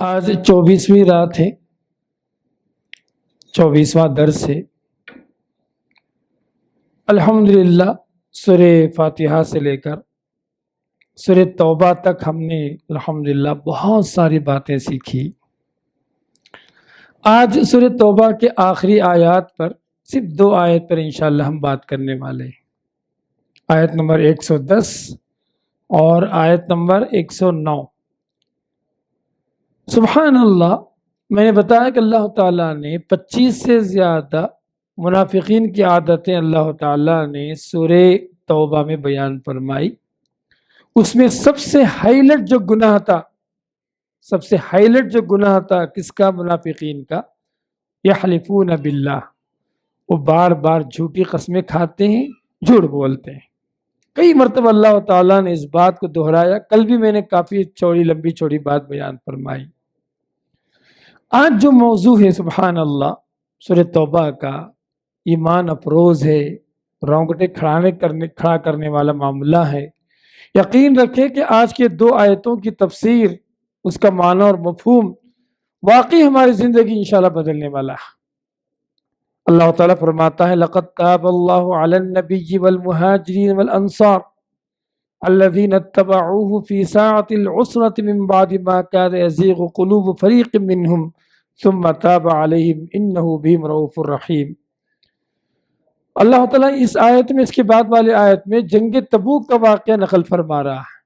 آج 24ویں رات ہے، 24واں درس ہے۔ الحمدللہ سورہ فاتحہ سے لے کر سورہ توبہ تک ہم نے الحمدللہ بہت ساری باتیں سیکھی۔ آج سورہ توبہ کے آخری آیات پر صرف 2 آیت پر انشاءاللہ ہم بات کرنے والے ہیں، آیت نمبر 110 اور آیت نمبر 109۔ سبحان اللہ، میں نے بتایا کہ اللہ تعالیٰ نے 25 سے زیادہ منافقین کی عادتیں اللہ تعالیٰ نے سورہ توبہ میں بیان فرمائی۔ اس میں سب سے ہائلائٹ جو گناہ تھا کس کا؟ منافقین کا۔ یحلفون باللہ، وہ بار بار جھوٹی قسمیں کھاتے ہیں، جھوٹ بولتے ہیں۔ کئی مرتبہ اللہ تعالیٰ نے اس بات کو دہرایا، کل بھی میں نے کافی لمبی چوڑی بات بیان فرمائی۔ آج جو موضوع ہے سبحان اللہ سورہ توبہ کا، ایمان افروز ہے، رونگٹے کھڑا کرنے والا معاملہ ہے۔ یقین رکھیں کہ آج کے 2 آیتوں کی تفسیر، اس کا معنی اور مفہوم واقعی ہماری زندگی انشاءاللہ بدلنے والا ہے۔ اللہ تعالیٰ فرماتا ہے لَقَدْ تَابَ اللَّهُ عَلَى النَّبِيِّ وَالْمُهَاجِرِينَ وَالْأَنصَارِ الَّذِينَ اتَّبَعُوهُ فِي سَاعَةِ الْعُسْرَةِ مِنْ بَعْدِ مَا كَادَ يَزِيغُ قُلُوبُ فَرِيقٍ مِّنْهُمْ ثُمَّ تَابَ عَلَيْهِمْ إِنَّهُ بِهِمْ رَءُوفٌ رَحِيمٌ۔ اللہ تعالیٰ اس آیت میں، اس کے بعد والے آیت میں جنگ تبوک کا واقعہ نقل فرما رہا ہے۔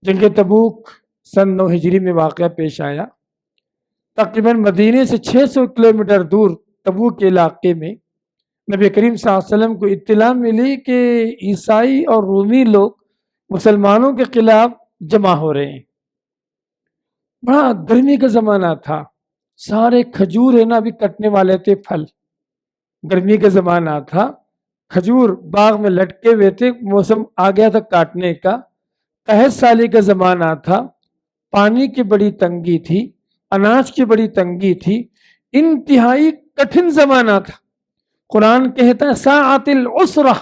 جنگ تبوک سن 9 ہجری میں واقعہ پیش آیا۔ تقریباً مدینے سے 600 کلومیٹر دور تبوک کے علاقے میں نبی کریم صلی اللہ علیہ وسلم کو اطلاع ملی کہ عیسائی اور رومی لوگ مسلمانوں کے خلاف جمع ہو رہے ہیں۔ بڑا گرمی کا زمانہ تھا، سارے کھجور ہے نا ابھی کٹنے والے تھے، پھل، گرمی کا زمانہ تھا، کھجور باغ میں لٹکے ہوئے تھے، موسم آ گیا تھا کاٹنے کا، قحط سالی کا زمانہ تھا، پانی کی بڑی تنگی تھی، اناج کی بڑی تنگی تھی، انتہائی کٹھن زمانہ تھا۔ قرآن کہتا ہے ساعۃ العسرہ،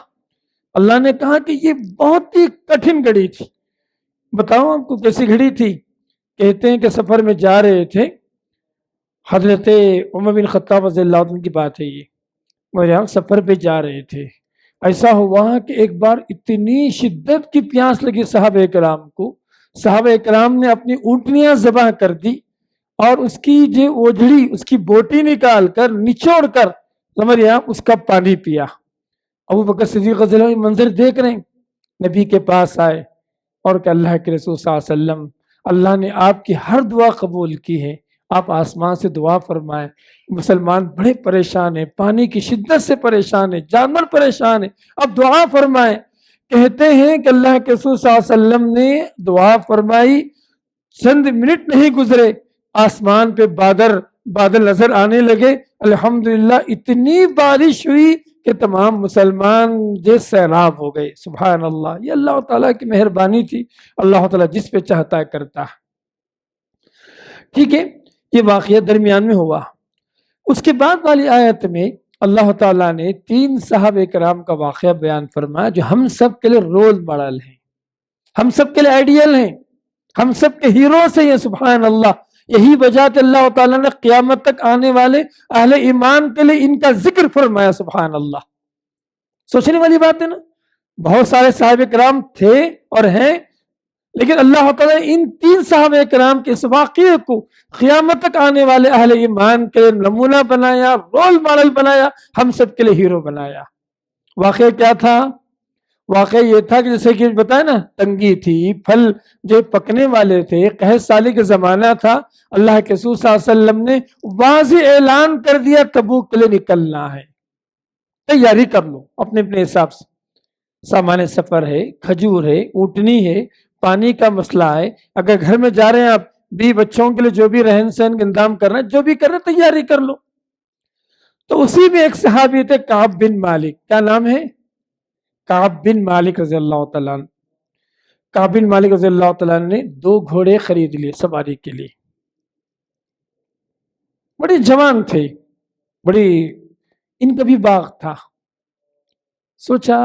اللہ نے کہا کہ یہ بہت ہی کٹھن گھڑی تھی۔ بتاؤں آپ کو کیسی گھڑی تھی؟ کہتے ہیں کہ سفر میں جا رہے تھے، حضرت عمر بن خطاب رضی اللہ عنہ کی بات ہے یہ، اور سفر پہ جا رہے تھے، ایسا ہوا کہ ایک بار اتنی شدت کی پیاس لگی صحابہ کرام کو، صحابہ کرام نے اپنی اونٹنیاں ذبح کر دی اور اس کی جو اوجھڑی، اس کی بوٹی نکال کر، نچوڑ کر اس کا پانی پیا۔ ابو بکر صدیق رضی اللہ عنہ منظر دیکھ رہے ہیں، نبی کے پاس آئے اور کہ اللہ کے رسول صلی اللہ علیہ وسلم، اللہ نے آپ کی ہر دعا قبول کی ہے، آپ آسمان سے دعا فرمائیں۔ مسلمان بڑے پریشان ہیں، پانی کی شدت سے پریشان ہیں، جانور پریشان ہیں، اب دعا فرمائیں۔ کہتے ہیں کہ اللہ کے رسول صلی اللہ علیہ وسلم نے دعا فرمائی، چند منٹ نہیں گزرے، آسمان پہ بادل نظر آنے لگے، الحمدللہ اتنی بارش ہوئی کہ تمام مسلمان سیراب ہو گئے۔ سبحان اللہ، یہ اللہ تعالیٰ کی مہربانی تھی، اللہ تعالیٰ جس پہ چاہتا ہے کرتا ہے۔ ٹھیک ہے، یہ واقعہ درمیان میں ہوا۔ اس کے بعد والی آیت میں اللہ تعالیٰ نے 3 صحابہ کرام کا واقعہ بیان فرمایا جو ہم سب کے لیے رول ماڈل ہیں، ہم سب کے لیے آئیڈیل ہیں، ہم سب کے ہیروز ہیں۔ سبحان اللہ، یہی وجہ کہ اللہ تعالیٰ نے قیامت تک آنے والے اہل ایمان کے لیے ان کا ذکر فرمایا۔ سبحان اللہ، سوچنے والی بات ہے نا۔ بہت سارے صحابہ کرام تھے اور ہیں، لیکن اللہ تعالیٰ نے ان 3 صحابہ کرام کے اس واقعے کو قیامت تک آنے والے اہل ایمان کے لیے نمونہ بنایا، رول ماڈل بنایا، ہم سب کے لیے ہیرو بنایا۔ واقعہ کیا تھا؟ واقعہ یہ تھا کہ جیسے کہ بتایا نا، تنگی تھی، پھل جو پکنے والے تھے، قحط سالی کا زمانہ تھا، اللہ کے رسول صلی اللہ علیہ وسلم نے واضح اعلان کر دیا تبوک کے لیے نکلنا ہے، تیاری کر لو اپنے حساب سے، سامان سفر ہے، کھجور ہے، اونٹنی ہے، پانی کا مسئلہ ہے، اگر گھر میں جا رہے ہیں آپ، بھی بچوں کے لیے جو بھی رہن سہن کا انتظام کر رہے ہیں، جو بھی کر رہے ہیں تیاری کر لو۔ تو اسی میں ایک صحابی تھے کعب بن مالک، کیا نام ہے؟ کعب بن مالک رضی اللہ تعالیٰ عنہ۔ کعب بن مالک رضی اللہ تعالیٰ عنہ نے 2 گھوڑے خرید لیے سواری کے لیے، بڑے جوان تھے، ان کا بھی باغ تھا۔ سوچا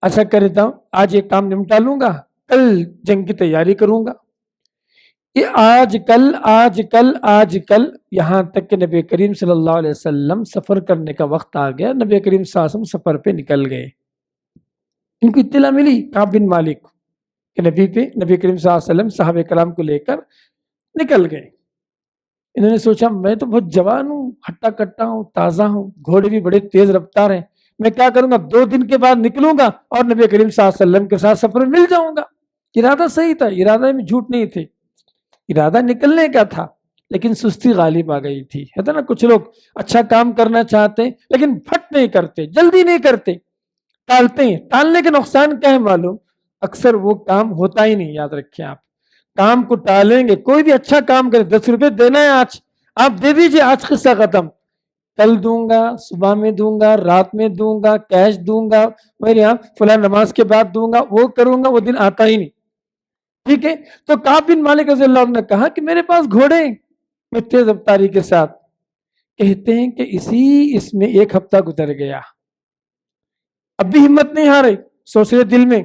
ایسا کرتا ہوں، آج ایک کام نمٹا لوں گا، کل جنگ کی تیاری کروں گا۔ یہ آج کل آج کل آج کل یہاں تک کہ نبی کریم صلی اللہ علیہ وسلم سفر کرنے کا وقت آ گیا، نبی کریم صلی اللہ علیہ وسلم سفر پہ نکل گئے، ان کو اطلاع ملی کعب بن مالک کہ نبی کریم صلی اللہ علیہ وسلم صحابہ کرام کو لے کر نکل گئے۔ انہوں نے سوچا میں تو بہت جوان ہوں، ہٹا کٹا ہوں، تازہ ہوں، گھوڑے بھی بڑے تیز رفتار ہیں، میں کیا کروں گا، 2 دن کے بعد نکلوں گا اور نبی کریم صلی اللہ علیہ وسلم کے ساتھ سفر میں مل جاؤں گا۔ ارادہ صحیح تھا، ارادہ میں جھوٹ نہیں تھے، ارادہ نکلنے کا تھا، لیکن سستی غالب آ گئی تھی۔ ہے نا، کچھ لوگ اچھا کام کرنا چاہتے ہیں لیکن پھٹ نہیں کرتے، جلدی نہیں کرتے، ٹالتے ہیں۔ ٹالنے کے نقصان کیا ہے معلوم؟ اکثر وہ کام ہوتا ہی نہیں۔ یاد رکھیں، آپ کام کو ٹالیں گے، کوئی بھی اچھا کام کرے، 10 روپے دینا ہے آج، آپ دے دیجئے، آج قصہ ختم، کل دوں گا، صبح میں دوں گا، رات میں دوں گا، کیش دوں گا، میرے یہاں فلاں نماز کے بعد دوں گا، وہ کروں گا، وہ دن آتا ہی نہیں۔ ٹھیک ہے، تو کعب بن مالک رضی اللہ عنہ نے کہا کہ میرے پاس گھوڑے ہیں، میں تیز رفتاری کے ساتھ، کہتے ہیں کہ اس میں 1 ہفتہ گزر گیا، اب بھی ہمت نہیں ہارے، سوچ رہے دل میں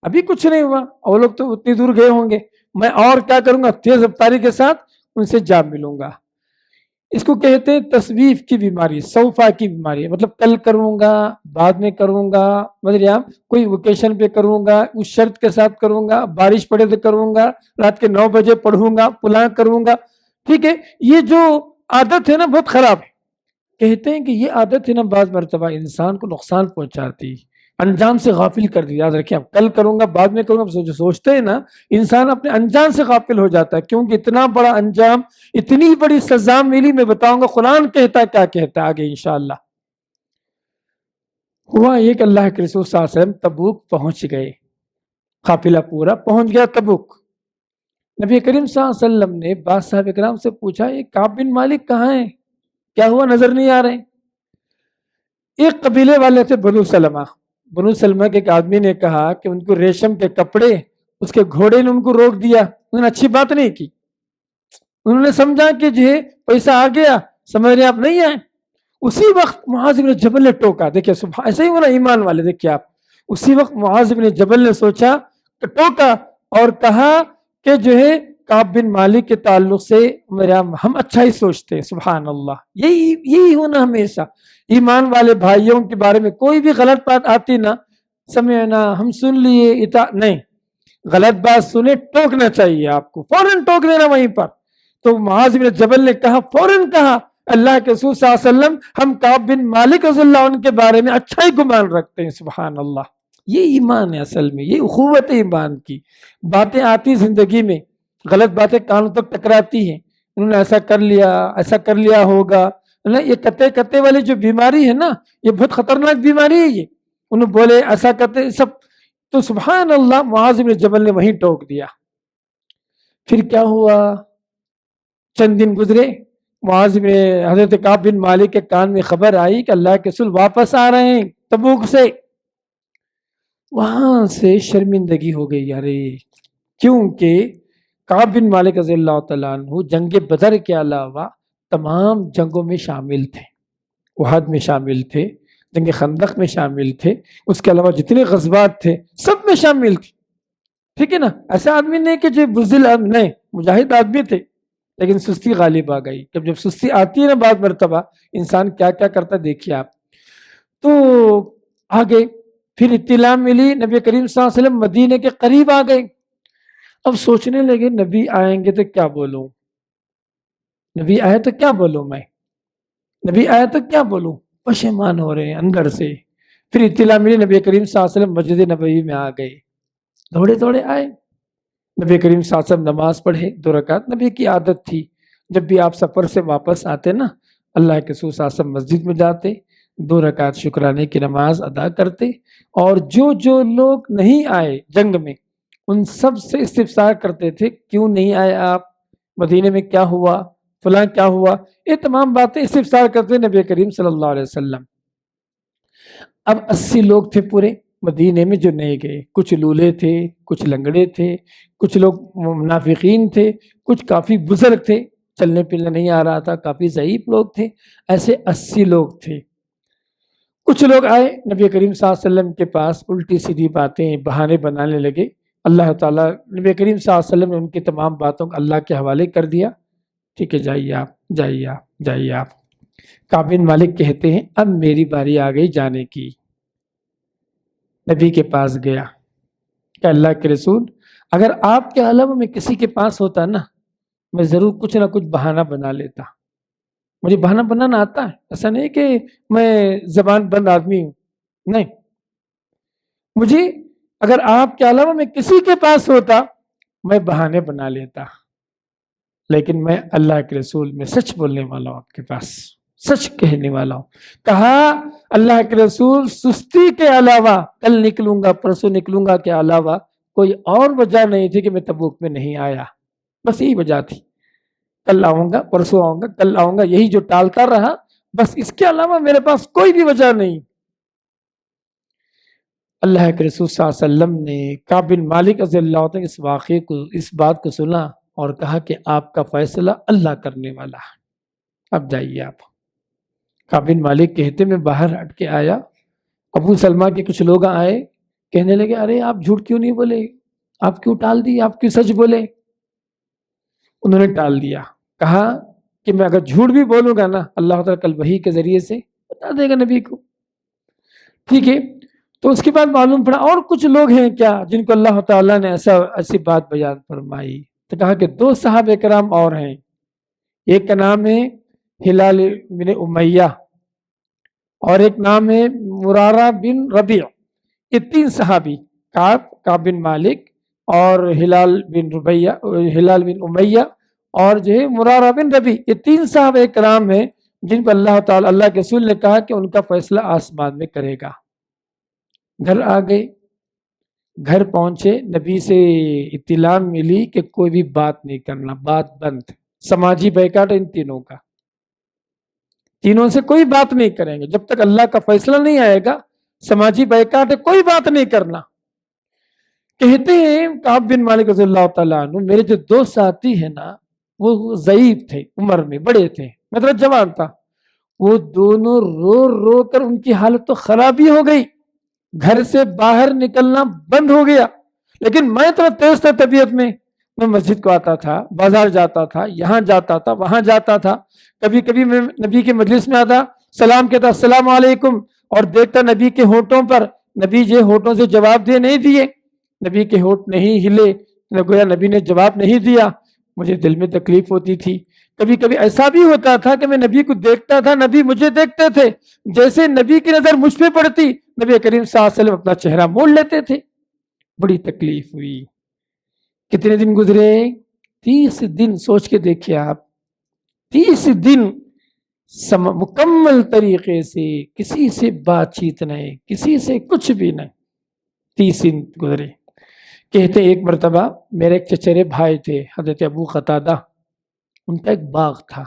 ابھی کچھ نہیں ہوا، وہ لوگ تو اتنی دور گئے ہوں گے، میں اور کیا کروں گا، تیز رفتاری کے ساتھ ان سے جا ملوں گا۔ اس کو کہتے ہیں تصویف کی بیماری، سوفا کی بیماری، مطلب کل کروں گا، بعد میں کروں گا، مطلب کوئی ویکیشن پہ کروں گا، اس شرط کے ساتھ کروں گا، بارش پڑے تو کروں گا، رات کے 9 بجے پڑھوں گا، پلاں کروں گا۔ ٹھیک ہے، یہ جو عادت ہے نا بہت خراب ہے۔ کہتے ہیں کہ یہ عادت ہے نا بعض مرتبہ انسان کو نقصان پہنچاتی، انجام سے غافل کر دی۔ یاد رکھیں، آپ کل کروں گا، بعد میں کروں گا، جو سوچتے ہیں نا انسان اپنے انجام سے غافل ہو جاتا ہے، کیونکہ اتنا بڑا انجام، اتنی بڑی سزا ملی، میں بتاؤں گا قرآن کہتا ہے کیا کہتا ہے آگے انشاءاللہ۔ ہوا یہ کہ اللہ کے رسول صلی اللہ علیہ وسلم تبوک پہنچ گئے، قافلہ پورا پہنچ گیا تبوک۔ نبی کریم صلی اللہ علیہ وسلم نے بعض صحابہ کرام سے پوچھا یہ کعب بن مالک کہاں ہیں، کیا ہوا، نظر نہیں آ رہے؟ ایک قبیلے والے تھے بنو سلمہ، بنو سلمہ کے ایک آدمی نے کہا کہ ان کو ریشم کے کپڑے، اس کے گھوڑے نے ان کو روک دیا، انہوں نے اچھی بات نہیں کی، انہوں نے سمجھا کہ جو ہے پیسہ آ گیا، سمجھ رہے آپ نہیں آئے۔ اسی وقت معاذ بن جبل نے ٹوکا، دیکھیں سبحان، ایسے ہی ہونا ایمان والے، دیکھیں آپ، اسی وقت معاذ بن جبل نے سوچا، ٹوکا اور کہا کہ جو ہے کعب بن مالک کے تعلق سے ہم اچھا ہی سوچتے ہیں، سبحان اللہ۔ یہی ہونا ہمیشہ، ایمان والے بھائیوں کے بارے میں کوئی بھی غلط بات آتی نا، سمعنا، ہم سن لیے، نہیں، غلط بات سنے ٹوکنا چاہیے آپ کو، فوراً ٹوک دینا وہیں پر۔ تو معاذ بن جبل نے کہا، فوراً کہا، اللہ کے رسول صلی اللہ علیہ وسلم ہم کعب بن مالک رضی اللہ عنہ کے بارے میں اچھا ہی گمان رکھتے ہیں، سبحان اللہ۔ یہ ایمان ہے اصل میں، یہ اخوت ایمان کی باتیں آتی زندگی میں، غلط باتیں کانوں تک ٹکراتی ہیں، انہوں نے ایسا کر لیا ہوگا، یہ کتے والی جو بیماری ہے نا، یہ بہت خطرناک بیماری ہے، یہ انہوں بولے ایسا کرتے سب، تو سبحان اللہ معاذ بن جبل نے وہیں ٹوک دیا۔ پھر کیا ہوا، چند دن گزرے، معاذ بن حضرت کعب بن مالک کے کان میں خبر آئی کہ اللہ کے رسول واپس آ رہے ہیں تبوک سے۔ وہاں سے شرمندگی ہو گئی، یارے، کیونکہ کعب بن مالک رضی اللہ تعالیٰ عنہ جنگ بدر کے علاوہ تمام جنگوں میں شامل تھے، احد میں شامل تھے، جنگ خندق میں شامل تھے، اس کے علاوہ جتنے غزوات تھے سب میں شامل تھے۔ ٹھیک ہے نا، ایسا آدمی نہیں کہ جو بزدل نہیں، مجاہد آدمی تھے، لیکن سستی غالب آ گئی۔ جب سستی آتی ہے نا بعض مرتبہ، انسان کیا کیا کرتا دیکھیے آپ۔ تو آگے پھر اطلاع ملی، نبی کریم صلی اللہ علیہ وسلم مدینے کے قریب آ گئے۔ اب سوچنے لگے نبی آئیں گے تو کیا بولوں، نبی آئے تو کیا بولوں، میں نبی آئے تو کیا بولوں، پشیمان ہو رہے ہیں اندر سے۔ پھر اطلاع ملی، نبی کریم صلی اللہ علیہ وسلم مسجد نبوی میں آ گئے، دوڑے آئے، نبی کریم صلی اللہ علیہ وسلم نماز پڑھے 2 رکعت۔ نبی کی عادت تھی جب بھی آپ سفر سے واپس آتے نا، اللہ کے رسول صلی اللہ علیہ وسلم مسجد میں جاتے، 2 رکعت شکرانے کی نماز ادا کرتے، اور جو لوگ نہیں آئے جنگ میں ان سب سے استفسار کرتے تھے، کیوں نہیں آئے آپ، مدینے میں کیا ہوا، فلاں کیا ہوا، یہ تمام باتیں استفسار کرتے نبی کریم صلی اللہ علیہ وسلم۔ اب 80 لوگ تھے پورے مدینے میں جو نہیں گئے، کچھ لولے تھے، کچھ لنگڑے تھے، کچھ لوگ منافقین تھے، کچھ کافی بزرگ تھے، چلنے پھرنے نہیں آ رہا تھا، کافی ضعیف لوگ تھے، ایسے 80 لوگ تھے۔ کچھ لوگ آئے نبی کریم صلی اللہ علیہ وسلم کے پاس، الٹی سیدھی باتیں بہانے بنانے لگے اللہ تعالیٰ نبی کریم صلی اللہ علیہ وسلم نے ان کی تمام باتوں کو اللہ کے حوالے کر دیا. ٹھیک ہے جائیے آپ، جائیے آپ، جائیے آپ. کعب بن مالک کہتے ہیں اب میری باری آ گئی جانے کی. نبی کے پاس گیا کہ اللہ کے رسول اگر آپ کے علاوہ میں کسی کے پاس ہوتا نا میں ضرور کچھ نہ کچھ بہانہ بنا لیتا. مجھے بہانہ بنانا آتا ہے، ایسا نہیں کہ میں زبان بند آدمی ہوں، نہیں. مجھے اگر آپ کے علاوہ میں کسی کے پاس ہوتا میں بہانے بنا لیتا، لیکن میں اللہ کے رسول میں سچ بولنے والا ہوں، آپ کے پاس سچ کہنے والا ہوں. کہا اللہ کے رسول سستی کے علاوہ کل نکلوں گا پرسوں نکلوں گا کے علاوہ کوئی اور وجہ نہیں تھی کہ میں تبوک میں نہیں آیا، بس یہی وجہ تھی. کل آؤں گا پرسوں آؤں گا کل آؤں گا یہی جو ٹالتا رہا، بس اس کے علاوہ میرے پاس کوئی بھی وجہ نہیں. اللہ کے رسول صلی اللہ علیہ وسلم نے کعب بن مالک رضی اللہ عنہ اس واقعے کو اس بات کو سنا اور کہا کہ آپ کا فیصلہ اللہ کرنے والا ہے، اب جائیے آپ. کعب بن مالک کہتے میں باہر ہٹ کے آیا. ابو سلمہ کے کچھ لوگ آئے کہنے لگے ارے آپ جھوٹ کیوں نہیں بولے، آپ کیوں ٹال دی، آپ کیوں سچ بولے. انہوں نے ٹال دیا، کہا کہ میں اگر جھوٹ بھی بولوں گا نا اللہ تعالیٰ کل وحی کے ذریعے سے بتا دے گا نبی کو. ٹھیک ہے. تو اس کے بعد معلوم پڑا اور کچھ لوگ ہیں کیا جن کو اللہ تعالیٰ نے ایسی بات بیان فرمائی. تو کہا کہ 2 صحابہ کرام اور ہیں، ایک کا نام ہے ہلال بن امیہ اور ایک نام ہے مرارہ بن ربیع. یہ 3 صحابی کعب بن مالک اور ہلال بن امیہ اور جو ہے مرارہ بن ربیع، یہ 3 صحابہ کرام ہیں جن کو اللہ تعالیٰ اللہ کے رسول نے کہا کہ ان کا فیصلہ آسمان میں کرے گا. گھر آ گئے، گھر پہنچے، نبی سے اطلاع ملی کہ کوئی بھی بات نہیں کرنا، بات بند. سماجی بیکاٹ ان تینوں کا، تینوں سے کوئی بات نہیں کریں گے جب تک اللہ کا فیصلہ نہیں آئے گا. سماجی بیکاٹ ہے، کوئی بات نہیں کرنا. کہتے ہیں کعب بن مالک رضی اللہ تعالیٰ عنہ میرے جو 2 ساتھی ہیں نا وہ ضعیف تھے، عمر میں بڑے تھے، مطلب جوان تھا. وہ دونوں رو رو کر ان کی حالت تو خرابی ہو گئی، گھر سے باہر نکلنا بند ہو گیا. لیکن میں تو تیز تھا طبیعت میں مسجد کو آتا تھا، بازار جاتا تھا، یہاں جاتا تھا، وہاں جاتا تھا. کبھی کبھی میں نبی کے مجلس میں آتا، سلام کہتا السلام علیکم، اور دیکھتا نبی کے ہونٹوں پر، نبی جو ہونٹوں سے جواب دے نہیں دیے، نبی کے ہونٹ نہیں ہلے، گویا نبی نے جواب نہیں دیا. مجھے دل میں تکلیف ہوتی تھی. کبھی کبھی ایسا بھی ہوتا تھا کہ میں نبی کو دیکھتا تھا، نبی مجھے دیکھتے تھے، جیسے نبی کی نظر مجھ پہ پڑتی نبی کریم صلی اللہ علیہ وسلم اپنا چہرہ موڑ لیتے تھے. بڑی تکلیف ہوئی. کتنے دن گزرے؟ 30 دن. سوچ کے دیکھیے آپ، 30 دن مکمل طریقے سے کسی سے بات چیت نہیں، کسی سے کچھ بھی نہیں. 30 دن گزرے. کہتے ایک مرتبہ میرے ایک چچیرے بھائی تھے حضرت ابو قتادہ، ان کا ایک باغ تھا،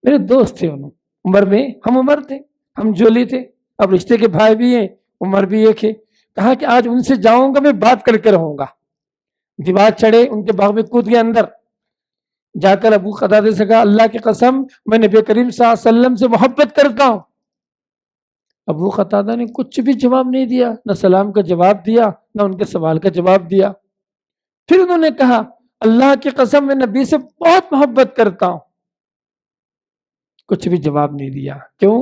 میرے دوست تھے، انہوں عمر میں ہم عمر تھے، ہم جولی تھے، اب رشتے کے بھائی بھی ہیں، عمر بھی ایک ہے. کہا کہ آج ان سے جاؤں گا، میں بات کر کے رہوں گا. دیوار چڑھے، ان کے باغ میں کود گئے اندر. جا کر ابو قتادہ سے کہا اللہ کی قسم میں نبی کریم صلی اللہ علیہ وسلم سے محبت کرتا ہوں. ابو قتادہ نے کچھ بھی جواب نہیں دیا، نہ سلام کا جواب دیا نہ ان کے سوال کا جواب دیا. پھر انہوں نے کہا اللہ کی قسم میں نبی سے بہت محبت کرتا ہوں. کچھ بھی جواب نہیں دیا. کیوں؟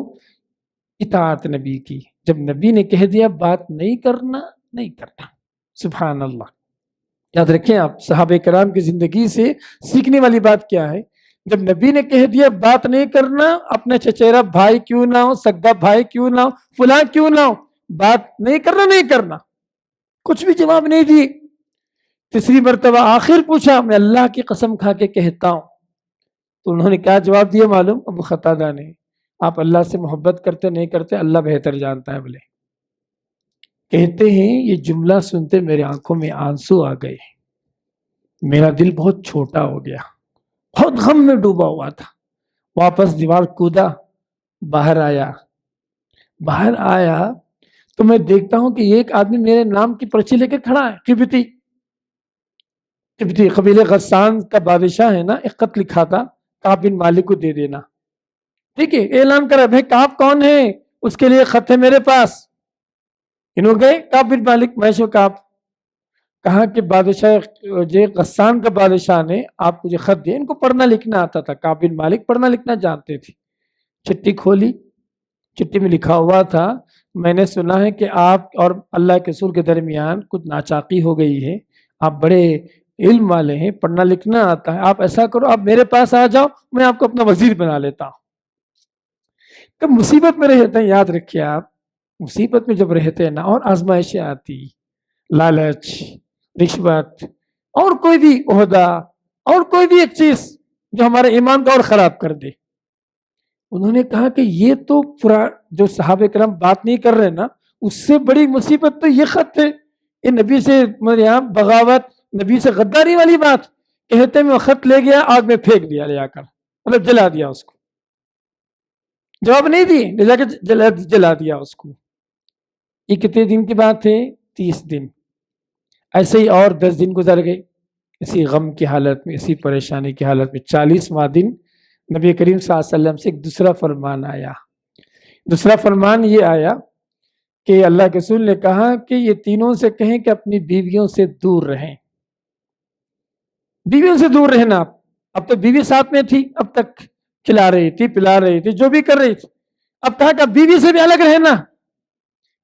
اطاعت نبی کی. جب نبی نے کہہ دیا بات نہیں کرنا، نہیں کرنا. سبحان اللہ. یاد رکھیں آپ، صحابہ کرام کی زندگی سے سیکھنے والی بات کیا ہے؟ جب نبی نے کہہ دیا بات نہیں کرنا، اپنا چچیرا بھائی کیوں نہ ہو، سگا بھائی کیوں نہ ہو، فلاں کیوں نہ ہو، بات نہیں کرنا، نہیں کرنا. کچھ بھی جواب نہیں دی. تیسری مرتبہ آخر پوچھا میں اللہ کی قسم کھا کے کہتا ہوں. تو انہوں نے کیا جواب دیا معلوم؟ ابو قتادہ نے، آپ اللہ سے محبت کرتے نہیں کرتے اللہ بہتر جانتا ہے. بولے کہتے ہیں یہ جملہ سنتے میرے آنکھوں میں آنسو آ گئے، میرا دل بہت چھوٹا ہو گیا، بہت غم میں ڈوبا ہوا تھا. واپس دیوار کودا، باہر آیا تو میں دیکھتا ہوں کہ ایک آدمی میرے نام کی پرچی لے کے کھڑا ہے. قبطی قبیلے غسان کا بادشاہ ہے نا، ایک خط لکھا تھا کعب بن مالک کو دے دینا. ٹھیک ہے، اعلان کرا بھائی کعب کون ہے، اس کے لیے خط ہے میرے پاس. انہوں گئے کعب بن مالک، میں کعب. کہا کہ بادشاہ جو غسان کا بادشاہ نے آپ کو جو خط دیا، ان کو پڑھنا لکھنا آتا تھا، کعب بن مالک پڑھنا لکھنا جانتے تھے۔ چٹھی کھولی، چٹھی میں لکھا ہوا تھا میں نے سنا ہے کہ آپ اور اللہ کے رسول کے درمیان کچھ ناچاقی ہو گئی ہے، آپ بڑے علم والے ہیں، پڑھنا لکھنا آتا ہے، آپ ایسا کرو آپ میرے پاس آ جاؤ، میں آپ کو اپنا وزیر بنا لیتا ہوں۔ کب مصیبت میں رہتے ہیں یاد رکھیے آپ، مصیبت میں جب رہتے ہیں نا اور آزمائشیں آتی، لالچ، رشوت اور کوئی بھی عہدہ اور کوئی بھی ایک چیز جو ہمارے ایمان کو اور خراب کر دے، انہوں نے کہا کہ یہ تو جو صحابہ کرام بات نہیں کر رہے نا، اس سے بڑی مصیبت تو یہ خط ہے، یہ نبی سے یہاں بغاوت، نبی سے غداری والی بات۔ کہتے میں وہ خط لے گیا، آگ میں پھینک دیا، لے آ کر مطلب جلا دیا اس کو، جواب نہیں دی، لے جا کے جلا دیا اس کو۔ یہ کتنے دن کی بات ہے؟ 30 دن۔ ایسے ہی اور 10 دن گزر گئے اسی غم کی حالت میں، اسی پریشانی کی حالت میں۔ 40واں دن نبی کریم صلی اللہ علیہ وسلم سے ایک دوسرا فرمان آیا۔ دوسرا فرمان یہ آیا کہ اللہ کے رسول نے کہا کہ یہ تینوں سے کہیں کہ اپنی بیویوں سے دور رہیں، بیویوں سے دور رہنا۔ اب تو بیوی ساتھ میں تھی، اب تک کھلا رہی تھی، پلا رہی تھی، جو بھی کر رہی تھی، اب کہا کہ بیوی سے بھی الگ رہنا۔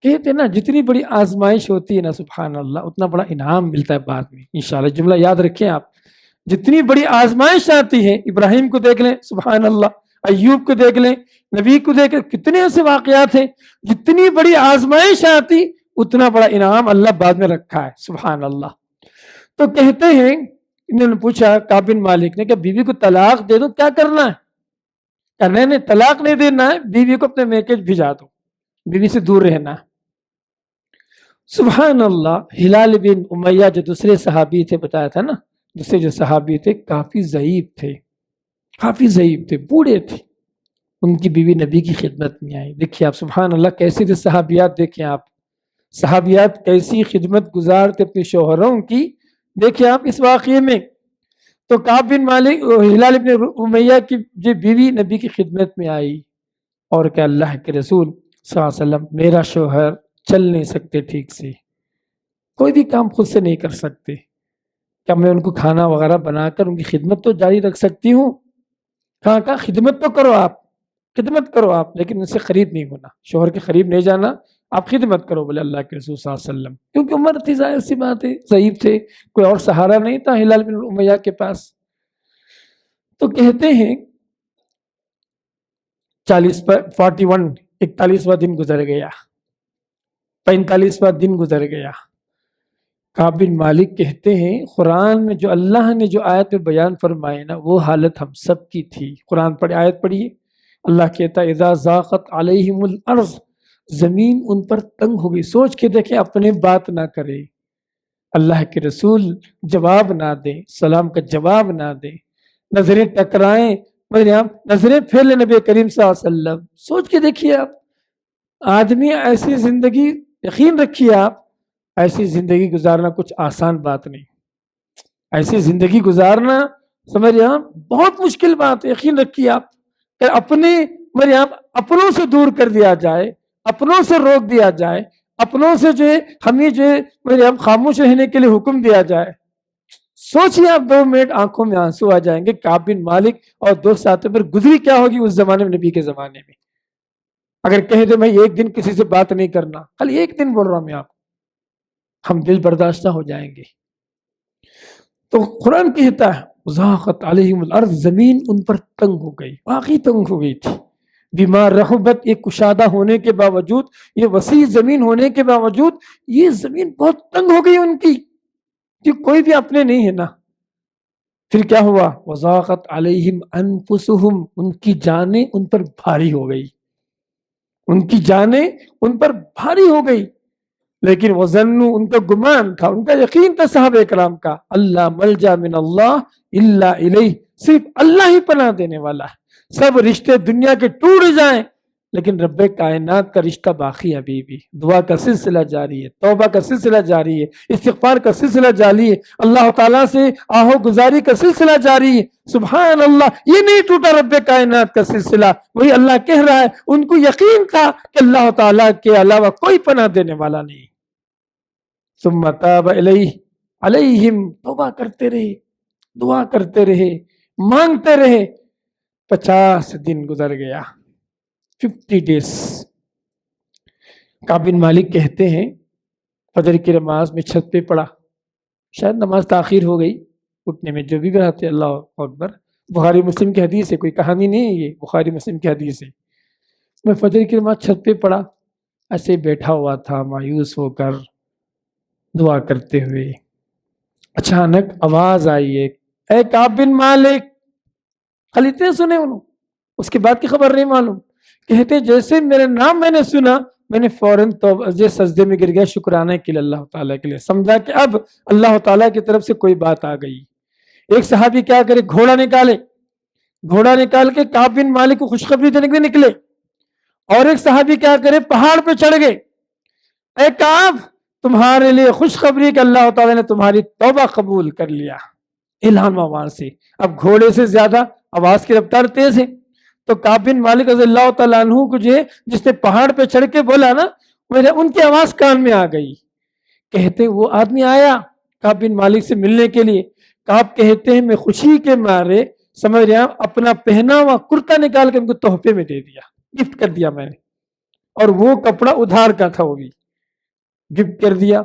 کہتے نا جتنی بڑی آزمائش ہوتی ہے نا سبحان اللہ، اتنا بڑا انعام ملتا ہے بعد میں انشاءاللہ۔ جملہ یاد رکھیں آپ، جتنی بڑی آزمائش آتی ہے، ابراہیم کو دیکھ لیں سبحان اللہ، ایوب کو دیکھ لیں، نبی کو دیکھ لیں، کتنے ایسے واقعات ہیں، جتنی بڑی آزمائش آتی اتنا بڑا انعام اللہ بعد میں رکھا ہے سبحان اللہ۔ تو کہتے ہیں انہوں نے پوچھا کعب بن مالک نے کہ بیوی کو طلاق دے دو کیا کرنا ہے؟ کرنے نے طلاق نہیں دینا ہے، بیوی کو اپنے میکے بھجا دو، بیوی سے دور رہنا ہے۔ سبحان اللہ۔ ہلال بن امیہ جو دوسرے صحابی تھے، بتایا تھا نا دوسرے جو صحابی تھے کافی ضعیف تھے، کافی ضعیف تھے، بوڑھے تھے، ان کی بیوی نبی کی خدمت میں آئی۔ دیکھیے آپ سبحان اللہ کیسے تھے صحابیات، دیکھیں آپ صحابیات کیسی خدمت گزار تھے اپنے شوہروں کی، دیکھیں آپ اس واقعے میں۔ تو کعب بن مالک ہلال بن امیہ کی جو بیوی نبی کی خدمت میں آئی اور کہ اللہ کے رسول صلی اللہ علیہ وسلم میرا شوہر چل نہیں سکتے ٹھیک سے، کوئی بھی کام خود سے نہیں کر سکتے، کیا میں ان کو کھانا وغیرہ بنا کر ان کی خدمت تو جاری رکھ سکتی ہوں؟ کہا خدمت تو کرو آپ، خدمت کرو آپ، لیکن ان سے قریب نہیں ہونا، شوہر کے قریب نہیں جانا، آپ خدمت کرو بولے اللہ کے رسول صلی اللہ علیہ وسلم، کیونکہ عمر تھی، ظاہر سی بات ہے، ضعیف تھے، کوئی اور سہارا نہیں تھا ہلال بن امیہ کے پاس۔ تو کہتے ہیں 41واں دن گزر گیا، 45واں دن گزر گیا۔ کعب بن مالک کہتے ہیں قرآن میں جو اللہ نے جو آیت میں بیان فرمائے نا، وہ حالت ہم سب کی تھی۔ قرآن پڑھے، آیت پڑھیے، اللہ کہتا ہے اذا ضاقت علیہم الارض، زمین ان پر تنگ ہو گئی۔ سوچ کے دیکھیں، اپنے بات نہ کرے، اللہ کے رسول جواب نہ دیں، سلام کا جواب نہ دیں، نظریں ٹکرائیں، نظریں پھیر لیں نبی کریم صلی اللہ علیہ وسلم۔ سوچ کے دیکھیے آپ، آدمی ایسی زندگی، یقین رکھیے آپ ایسی زندگی گزارنا کچھ آسان بات نہیں، ایسی زندگی گزارنا سمجھے آپ بہت مشکل بات ہے۔ یقین رکھیے آپ کہ اپنوں سے دور کر دیا جائے، اپنوں سے روک دیا جائے، اپنوں سے جو ہے ہمیں جو ہے خاموش رہنے کے لیے حکم دیا جائے، سوچیے آپ 2 منٹ آنکھوں میں آنسو آ جائیں گے۔ کعب بن مالک اور 2 ساتھیوں پر گزری کیا ہوگی اس زمانے میں، نبی کے زمانے میں۔ اگر کہہ دیں میں ایک دن کسی سے بات نہیں کرنا، خالی ایک دن بول رہا ہوں میں آپ، ہم دل برداشتہ ہو جائیں گے۔ تو قرآن کہتا ہے ضاقت علیہم الارض، زمین ان پر تنگ ہو گئی، واقعی تنگ ہو گئی تھی، بما رحبت، یہ کشادہ ہونے کے باوجود، یہ وسیع زمین ہونے کے باوجود یہ زمین بہت تنگ ہو گئی ان کی، کہ کوئی بھی اپنے نہیں ہے نا۔ پھر کیا ہوا؟ وضاقت علیہم انفسہم، ان کی جانیں ان پر بھاری ہو گئی، ان کی جانیں ان پر بھاری ہو گئی۔ لیکن وہ ظنوا، ان کا گمان تھا، ان کا یقین تھا صحابہ کرام کا، اللہ ملجا من اللہ الا الیہ، صرف اللہ ہی پناہ دینے والا ہے۔ سب رشتے دنیا کے ٹوٹ جائیں لیکن رب کائنات کا رشتہ باقی ہے، ابھی بھی دعا کا سلسلہ جاری ہے، توبہ کا سلسلہ جاری ہے، استغفار کا سلسلہ جاری ہے، اللہ تعالیٰ سے آہو گزاری کا سلسلہ جاری ہے۔ سبحان اللہ، یہ نہیں ٹوٹا رب کائنات کا سلسلہ۔ وہی اللہ کہہ رہا ہے ان کو یقین تھا کہ اللہ تعالیٰ کے علاوہ کوئی پناہ دینے والا نہیں۔ ثم تاب الیہ، علیہم، توبہ کرتے رہے، دعا کرتے رہے، مانگتے رہے. 50 دن گزر گیا، 50 days. کعب بن مالک کہتے ہیں فجر کی نماز میں چھت پہ پڑا، شاید نماز تاخیر ہو گئی اٹھنے میں، جو بھی بناتے اللہ اکبر. بخاری مسلم کی حدیث ہے، کوئی کہانی نہیں ہے، یہ بخاری مسلم کی حدیث ہے. میں فجر کی نماز چھت پہ پڑا، ایسے بیٹھا ہوا تھا مایوس ہو کر دعا کرتے ہوئے. اچانک آواز آئی ہے، اے کعب بن مالک. خالی اتنے سنے انہوں، اس کے بعد کی خبر نہیں معلوم. کہتے جیسے میرے نام میں نے سنا، میں نے فوراً توبہ سجدے میں گر گیا شکرانے کے لیے اللہ تعالیٰ کے لیے. سمجھا کہ اب اللہ تعالیٰ کی طرف سے کوئی بات آ گئی. ایک صحابی کیا کرے، گھوڑا نکال کے کعب بن مالک کو خوشخبری دینے کے لیے نکلے. اور ایک صحابی کیا کرے، پہاڑ پہ چڑھ گئے. اے کعب، تمہارے لیے خوشخبری کہ اللہ تعالیٰ نے تمہاری توبہ قبول کر لیا. اعلان وہاں سے. اب گھوڑے سے زیادہ آواز کی رفتار تیز ہے، تو کعب بن مالک رضی اللہ تعالیٰ عنہ کو جس نے پہاڑ پہ چڑھ کے بولا نا، ان کی آواز کان میں آ گئی. کہتے وہ آدمی آیا کعب بن مالک سے ملنے کے لیے. کعب کہتے ہیں میں خوشی کے مارے سمجھ رہے ہیں اپنا پہنا ہوا کرتا نکال کے ان کو تحفے میں دے دیا، گفٹ کر دیا میں نے. اور وہ کپڑا ادھار کا تھا، وہ بھی گفٹ کر دیا.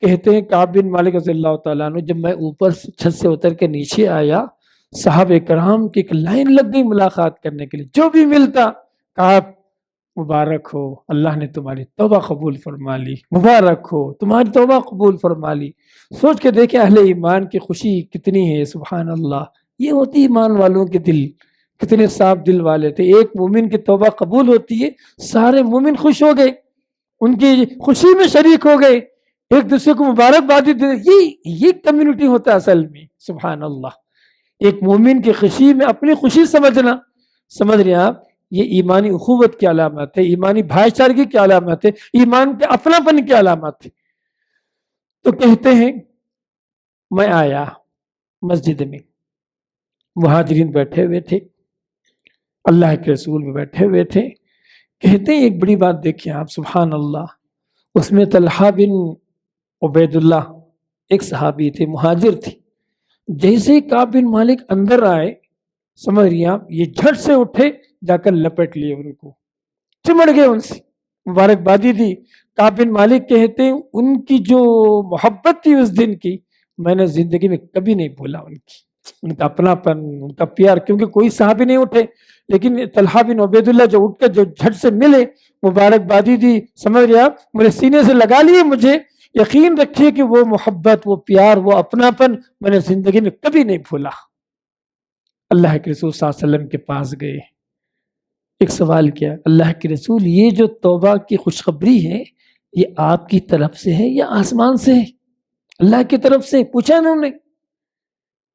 کہتے ہیں کعب بن مالک رضی اللہ تعالیٰ عنہ جب میں اوپر چھت سے اتر کے نیچے آیا، صحابہ کرام کی ایک لائن لگ گئی ملاقات کرنے کے لیے. جو بھی ملتا، کعب مبارک ہو، اللہ نے تمہاری توبہ قبول فرما لی، مبارک ہو تمہاری توبہ قبول فرما لی. سوچ کے دیکھیں اہل ایمان کی خوشی کتنی ہے. سبحان اللہ، یہ ہوتی ایمان والوں کے دل، کتنے صاف دل والے تھے. ایک مومن کی توبہ قبول ہوتی ہے، سارے مومن خوش ہو گئے، ان کی خوشی میں شریک ہو گئے، ایک دوسرے کو مبارکبادی دے. یہ کمیونٹی ہوتا ہے اصل میں. سبحان اللہ، ایک مومن کی خوشی میں اپنی خوشی سمجھنا. سمجھ رہے ہیں آپ، یہ ایمانی اخوت کی علامت ہے، ایمانی بھائی چارگی کی علامت ہے، ایمان کے اپناپن کی علامت ہے. تو کہتے ہیں میں آیا مسجد میں، مہاجرین بیٹھے ہوئے تھے، اللہ کے رسول بھی بیٹھے ہوئے تھے. کہتے ہیں ایک بڑی بات دیکھیں آپ، سبحان اللہ. اس میں طلحہ بن عبید اللہ ایک صحابی تھے، مہاجر تھے. جیسے کعب بن مالک اندر آئے، سمجھ رہی آپ، یہ جھٹ سے اٹھے، جا کر لپٹ لیے ان کو، چمڑ گئے ان سے، مبارکبادی دی. کعب بن مالک کہتے ہیں ان کی جو محبت تھی اس دن کی، میں نے زندگی میں کبھی نہیں بھولا. ان کا اپناپن، ان کا پیار. کیونکہ کوئی صحابی نہیں اٹھے، لیکن طلحہ بن عبید اللہ جو اٹھ کر جو جھٹ سے ملے، مبارکبادی دی، سمجھ رہے آپ، میرے سینے سے لگا لیے مجھے. یقین رکھیے کہ وہ محبت، وہ پیار، وہ اپناپن میں نے زندگی میں کبھی نہیں بھولا. اللہ کے رسول صلی اللہ علیہ وسلم کے پاس گئے، ایک سوال کیا، اللہ کے رسول یہ جو توبہ کی خوشخبری ہے یہ آپ کی طرف سے ہے یا آسمان سے ہے؟ اللہ کی طرف سے پوچھا انہوں نے.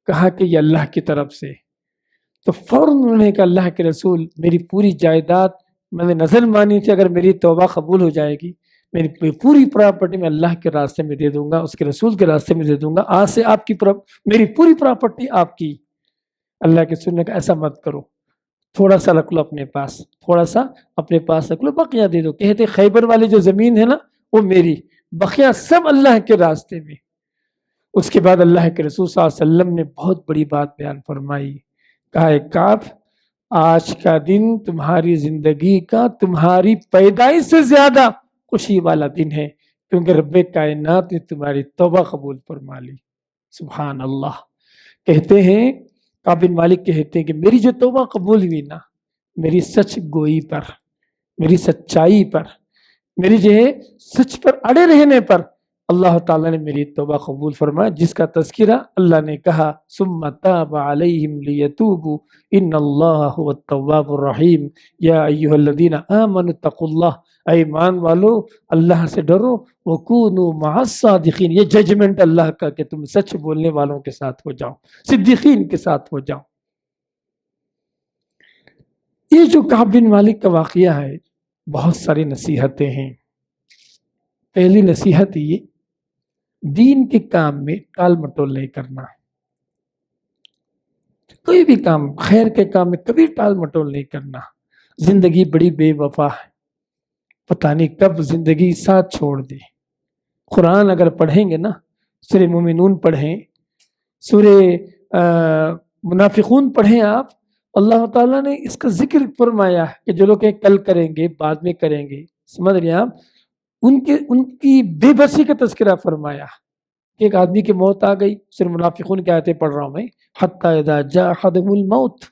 کہا کہ یہ اللہ کی طرف سے. تو فوراً انہوں نے کہا اللہ کے رسول میری پوری جائیداد میں نے نظر مانی تھی، اگر میری توبہ قبول ہو جائے گی میری پوری پراپرٹی میں اللہ کے راستے میں دے دوں گا، اس کے رسول کے راستے میں دے دوں گا. آج سے آپ کی میری پوری پراپرٹی آپ کی. اللہ کے رسول نے کہا ایسا مت کرو، تھوڑا سا رکھ لو اپنے پاس، تھوڑا سا اپنے پاس رکھ لو، بقیہ دے دو. کہتے خیبر والی جو زمین ہے نا وہ میری، بقیہ سب اللہ کے راستے میں. اس کے بعد اللہ کے رسول صلی اللہ علیہ وسلم نے بہت بڑی بات بیان فرمائی. کہا کعب آج کا دن تمہاری زندگی کا تمہاری پیدائش سے زیادہ خوشی والا دن ہے، کیونکہ رب کائنات نے تمہاری توبہ قبول فرما لی. سبحان اللہ. کہتے ہیں کعب بن مالک کہتے ہیں کہ میری جو توبہ قبول ہوئی نا، میری سچ گوئی پر، میری سچائی پر، میری جو ہے سچ پر اڑے رہنے پر اللہ تعالیٰ نے میری توبہ قبول فرمایا، جس کا تذکرہ اللہ نے کہا ثم تاب علیہم لیتوبوا ان اللہ هو التواب الرحیم یا ایھا الذین آمنوا اتقوا اللہ. اے ایمان والو اللہ سے ڈرو، وکونوا مع الصادقین. یہ ججمنٹ اللہ کا کہ تم سچ بولنے والوں کے ساتھ ہو جاؤ، صدیقین کے ساتھ ہو جاؤ. یہ جو کعب بن مالک کا واقعہ ہے، بہت ساری نصیحتیں ہیں. پہلی نصیحت یہ، دین کے کام میں ٹال مٹول نہیں کرنا. کوئی بھی کام، خیر کے کام میں کبھی ٹال مٹول نہیں کرنا. زندگی بڑی بے وفا ہے، پتہ نہیں کب زندگی ساتھ چھوڑ دے. قرآن اگر پڑھیں گے نا سورہ مومنون پڑھیں، سورہ منافقون پڑھیں آپ، اللہ تعالیٰ نے اس کا ذکر فرمایا کہ جو لوگ کل کریں گے، بعد میں کریں گے، سمجھ رہے ہیں آپ، ان کی بے بسی کا تذکرہ فرمایا کہ ایک آدمی کی موت آ گئی، سورہ منافقون کی آیتیں پڑھ رہا ہوں میں، حتی اذا جاء احدهم الموت،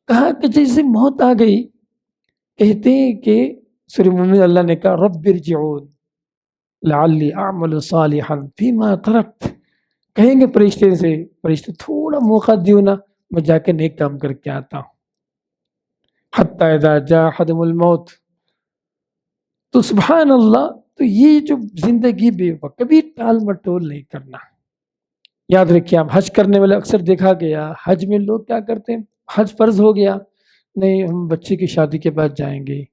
کہا کہ جیسے موت آ گئی، کہتے ہیں کہ سورہ مومن اللہ نے کہا رب ارجعون لعلی اعمل صالحا فیما ترکت، کہیں گے فرشتے سے، فرشتے تھوڑا موقع دیو نا، میں جا کے نیک کام کر کے آتا ہوں، حتی اذا جاء احدهم الموت۔ تو سبحان اللہ، تو یہ جو زندگی بے وقت کبھی ٹال مٹول نہیں کرنا۔ یاد رکھیے آپ، حج کرنے والے اکثر دیکھا گیا حج میں لوگ کیا کرتے ہیں، حج فرض ہو گیا، نہیں ہم بچے کی شادی کے بعد جائیں گے،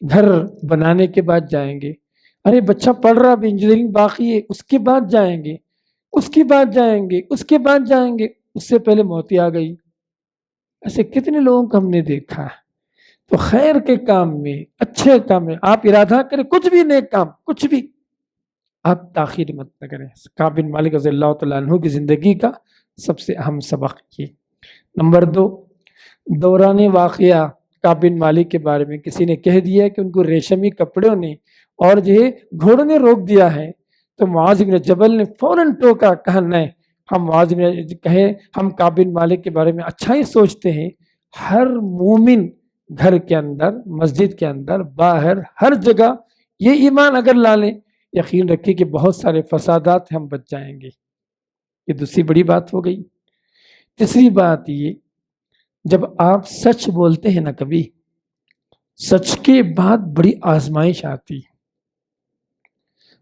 گھر بنانے کے بعد جائیں گے، ارے بچہ پڑھ رہا اب انجینئرنگ باقی ہے اس کے بعد جائیں گے، اس کے بعد جائیں گے، اس کے بعد جائیں گے، اس سے پہلے موت ہی آ گئی۔ ایسے کتنے لوگوں کو ہم نے دیکھا ہے۔ تو خیر کے کام میں، اچھے کام میں آپ ارادہ کریں، کچھ بھی نیک کام، کچھ بھی، آپ تاخیر مت نہ کریں۔ کعب بن مالک رضی اللہ تعالیٰ عنہ کی زندگی کا سب سے اہم سبق یہ۔ نمبر 2، دوران واقعہ کعب بن مالک کے بارے میں کسی نے کہہ دیا کہ ان کو ریشمی کپڑوں نے اور جو ہے گھوڑوں نے روک دیا ہے، تو معاذ بن جبل نے فوراً ٹوکا، کہا نہیں، ہم معاذ بن کہے ہم کعب بن مالک کے بارے میں اچھا ہی سوچتے ہیں۔ ہر مومن گھر کے اندر، مسجد کے اندر، باہر، ہر جگہ یہ ایمان اگر لا لیں، یقین رکھیں کہ بہت سارے فسادات ہم بچ جائیں گے۔ یہ دوسری بڑی بات ہو گئی۔ تیسری بات یہ، جب آپ سچ بولتے ہیں نا، کبھی سچ کے بعد بڑی آزمائش آتی،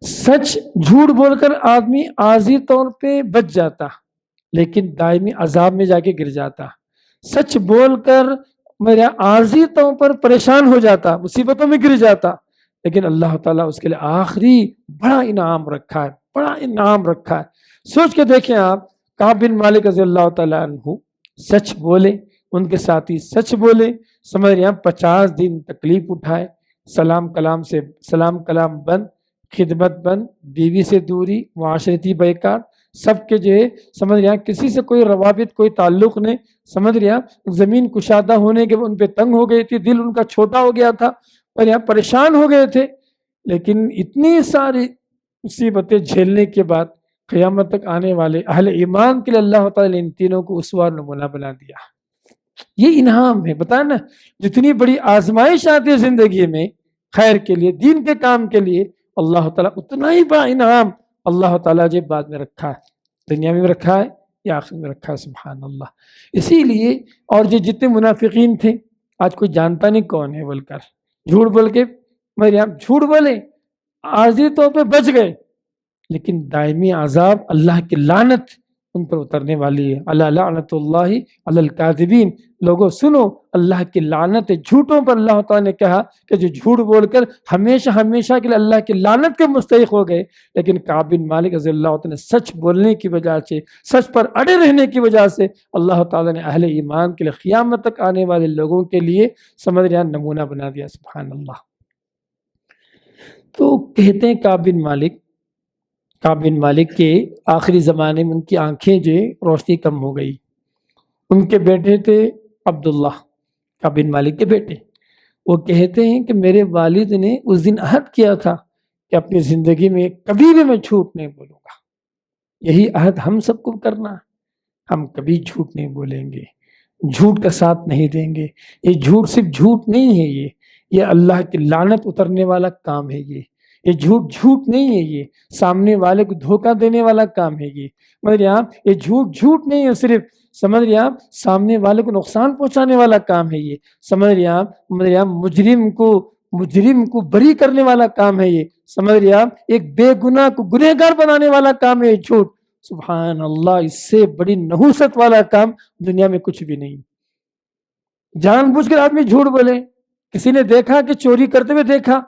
سچ جھوٹ بول کر آدمی عارضی طور پہ بچ جاتا لیکن دائمی عذاب میں جا کے گر جاتا، سچ بول کر میرا عارضی طور پر پریشان ہو جاتا، مصیبتوں میں گر جاتا، لیکن اللہ تعالیٰ اس کے لیے آخری بڑا انعام رکھا ہے، بڑا انعام رکھا ہے۔ سوچ کے دیکھیں آپ، کعب بن مالک رضی اللہ تعالیٰ عنہ سچ بولے، ان کے ساتھی سچ بولے، سمجھ رہے ہیں، 50 دن تکلیف اٹھائے، سلام کلام بند، خدمت بند، بیوی سے دوری، معاشرتی بیکار، سب کے جو ہے سمجھ رہے ہیں کسی سے کوئی روابط، کوئی تعلق نہیں، سمجھ رہے ہیں زمین کشادہ ہونے کے ان پہ تنگ ہو گئی تھی، دل ان کا چھوٹا ہو گیا تھا اور یہاں پریشان ہو گئے تھے، لیکن اتنی ساری مصیبتیں جھیلنے کے بعد قیامت تک آنے والے اہل ایمان کے لیے اللہ تعالیٰ نے ان تینوں کو اسوہ نمونہ بنا دیا۔ یہ انعام ہے، بتائیں نا، جتنی بڑی آزمائش آتی ہے زندگی میں خیر کے لیے، دین کے کام کے لیے، اللہ تعالیٰ اتنا ہی بڑا انعام اللہ تعالیٰ جب بعد میں رکھا ہے، دنیا میں بھی رکھا ہے یا آخر میں رکھا ہے، سبحان اللہ۔ اسی لیے، اور جو جتنے منافقین تھے، آج کوئی جانتا نہیں کون ہے بول کر، جھوٹ بول کے، میرے آپ جھوٹ بولے، عارضی طور پہ بچ گئے، لیکن دائمی عذاب، اللہ کی لعنت ان پر اترنے والی ہے۔ اللہ لعنت اللہ علی الکاذبین، لوگوں سنو، اللہ کی لعنت ہے جھوٹوں پر۔ اللہ تعالیٰ نے کہا کہ جو جھوٹ بول کر ہمیشہ ہمیشہ کے لیے اللہ کی لعنت کے مستحق ہو گئے، لیکن کعب بن مالک رضی اللہ عنہ نے سچ بولنے کی وجہ سے، سچ پر اڑے رہنے کی وجہ سے اللہ تعالیٰ نے اہل ایمان کے لیے قیامت تک آنے والے لوگوں کے لیے سمجھ رہے نمونہ بنا دیا، سبحان اللہ۔ تو کہتے ہیں کعب بن مالک کے آخری زمانے میں ان کی آنکھیں جو روشنی کم ہو گئی۔ ان کے بیٹے تھے عبداللہ، کعب بن مالک کے بیٹے، وہ کہتے ہیں کہ میرے والد نے اس دن عہد کیا تھا کہ اپنی زندگی میں کبھی بھی میں جھوٹ نہیں بولوں گا۔ یہی عہد ہم سب کو کرنا، ہم کبھی جھوٹ نہیں بولیں گے، جھوٹ کا ساتھ نہیں دیں گے۔ یہ جھوٹ صرف جھوٹ نہیں ہے، یہ اللہ کی لعنت اترنے والا کام ہے۔ یہ جھوٹ نہیں ہے، یہ سامنے والے کو دھوکہ دینے والا کام ہے۔ یہ سمجھ رہے آپ، یہ جھوٹ نہیں ہے صرف، سمجھ رہے آپ، سامنے والے کو نقصان پہنچانے والا کام ہے۔ یہ سمجھ رہے آپ، مجرم کو بری کرنے والا کام ہے۔ یہ سمجھ رہے آپ، ایک بے گناہ کو گنہگار بنانے والا کام ہے جھوٹ۔ سبحان اللہ، اس سے بڑی نحوست والا کام دنیا میں کچھ بھی نہیں۔ جان بوجھ کر آدمی جھوٹ بولے، کسی نے دیکھا کہ چوری کرتے ہوئے دیکھا،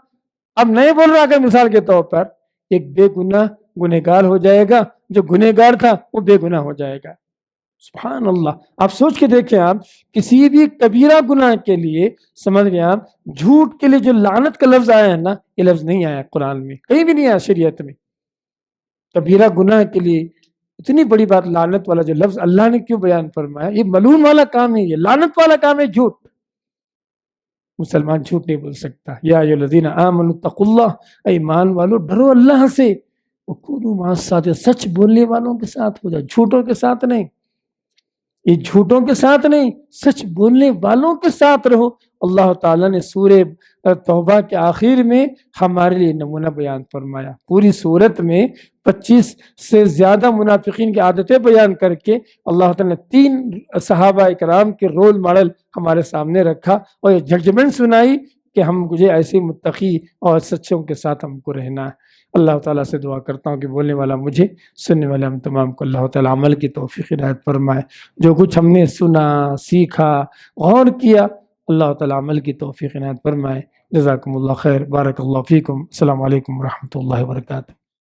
اب نہیں بول رہا کہ مثال کے طور پر ایک بے گناہ گنہگار ہو جائے گا، جو گنہگار تھا وہ بے گناہ ہو جائے گا۔ سبحان اللہ، آپ سوچ کے دیکھیں، آپ کسی بھی کبیرہ گناہ کے لیے سمجھ رہے ہیں آپ، جھوٹ کے لیے جو لعنت کا لفظ آیا ہے نا، یہ لفظ نہیں آیا قرآن میں، کہیں بھی نہیں آیا شریعت میں۔ کبیرہ گناہ کے لیے اتنی بڑی بات لعنت والا جو لفظ اللہ نے کیوں بیان فرمایا؟ یہ ملعون والا کام ہے، یہ لعنت والا کام ہے، جھوٹ۔ مسلمان جھوٹ نہیں بول سکتا۔ یا ایھا الذین آمنوا اتقوا اللہ، اے ایمان والو ڈرو اللہ سے، وکونوا مع الصادقین، سچ بولنے والوں کے ساتھ ہو جاؤ، جھوٹوں کے ساتھ نہیں۔ یہ جھوٹوں کے ساتھ نہیں، سچ بولنے والوں کے ساتھ رہو۔ اللہ تعالیٰ نے سورہ توبہ کے آخر میں ہمارے لیے نمونہ بیان فرمایا۔ پوری سورت میں 25 سے زیادہ منافقین کی عادتیں بیان کر کے اللہ تعالیٰ نے 3 صحابہ اکرام کے رول ماڈل ہمارے سامنے رکھا اور یہ ججمنٹ سنائی کہ ہم مجھے ایسے متقی اور سچوں کے ساتھ ہم کو رہنا ہے۔ اللہ تعالیٰ سے دعا کرتا ہوں کہ بولنے والا مجھے، سننے والے ہم تمام کو اللہ تعالیٰ عمل کی توفیق عنایت فرمائے۔ جو کچھ ہم نے سنا، سیکھا، غور کیا، اللہ تعالیٰ عمل کی توفیق عنایت فرمائے۔ جزاکم اللہ خیر، بارک اللہ فیکم، السلام علیکم ورحمۃ اللہ وبرکاتہ۔